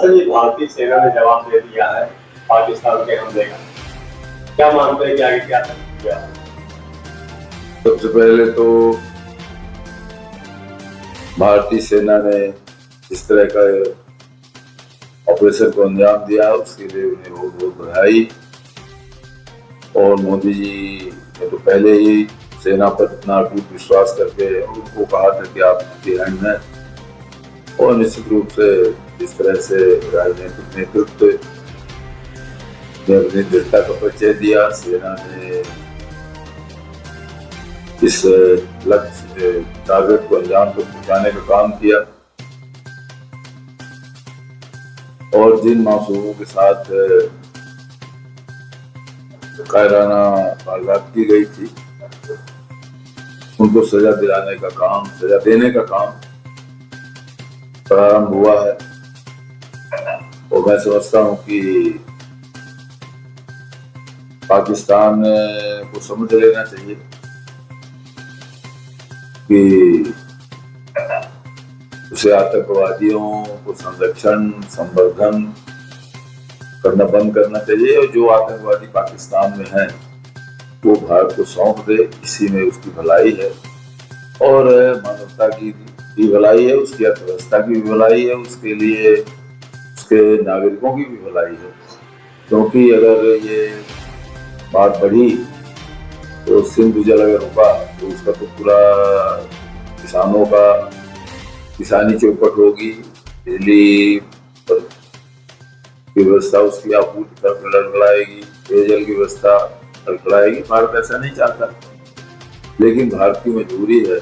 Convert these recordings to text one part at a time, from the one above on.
जी, भारतीय सेना ने जवाब दे दिया है पाकिस्तान के हमले का। क्या मानते हैं कि आगे क्या किया? सबसे पहले तो भारतीय सेना ने इस तरह का ऑपरेशन को अंजाम दिया, उसके लिए उन्हें बहुत बहुत बधाई। और मोदी जी ने तो पहले ही सेना पर इतना अटूट विश्वास करके उनको कहा था कि आप उनकी हैंड हैं, और निश्चित रूप से इस तरह से राजनीतिक नेतृत्व ने अपनी दृढ़ता का परिचय दिया। सेना ने इस लक्ष्य टारगेट को अंजाम तक पहुंचाने का काम किया, और जिन मासूमों के साथ कायराना वारदात की गई थी उनको सजा दिलाने का काम, सजा देने का काम प्रारंभ हुआ है। और मैं समझता हूं कि पाकिस्तान को समझ लेना चाहिए कि उसे आतंकवादियों को संरक्षण संवर्धन करना बंद करना चाहिए, और जो आतंकवादी पाकिस्तान में हैं वो भारत को सौंप दे, इसी में उसकी भलाई है। और मानवता की भी भलाई है, उसकी अर्थव्यवस्था की भी भलाई है, उसके लिए उसके नागरिकों की भी भलाई है। क्योंकि अगर ये बात बढ़ी तो सिंधु जल अगर रुका तो उसका तो पूरा किसानों का किसानी चौपट होगी, बिजली की व्यवस्था उसकी आपूर्ति पर लड़खड़ाएगी, पेयजल की व्यवस्था लड़खड़ाएगी। भारत ऐसा नहीं चाहता, लेकिन भारत की मजबूरी है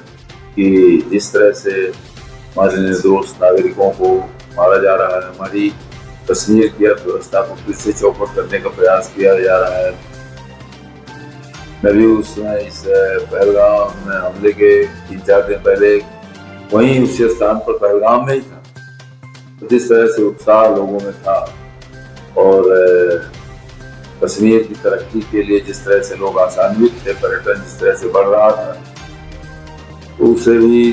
कि जिस तरह से हमारे निर्दोष नागरिकों को मारा जा रहा है, हमारी कश्मीर की अर्थव्यवस्था को फिर से चौपट करने का प्रयास किया जा रहा है। मैं भी उसमें इस पहलगाम में हमले के 3-4 दिन पहले वहीं उसी स्थान पर पहलगाम में ही था। तो जिस तरह से उत्साह लोगों में था और कश्मीर की तरक्की के लिए जिस तरह से लोग आशान्वित थे, पर्यटन जिस तरह से बढ़ रहा था, तो उसे भी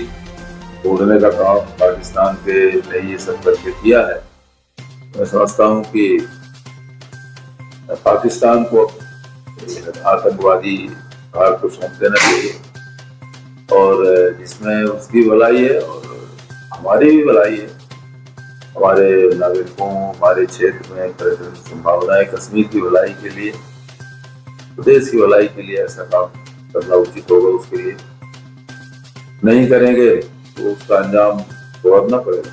तोड़ने का काम पाकिस्तान के ने ये सब करके किया है। मैं समझता हूँ कि पाकिस्तान को आतंकवादी भारत को सौंप देना चाहिए, और जिसमें उसकी भलाई है और हमारी भी भलाई है। हमारे नागरिकों, हमारे क्षेत्र में पर्यटन संभावनाएं, कश्मीर की भलाई के लिए, देश की भलाई के लिए ऐसा काम करना उचित होगा। उसके लिए नहीं करेंगे तो उसका अंजाम भुगतना पड़ेगा।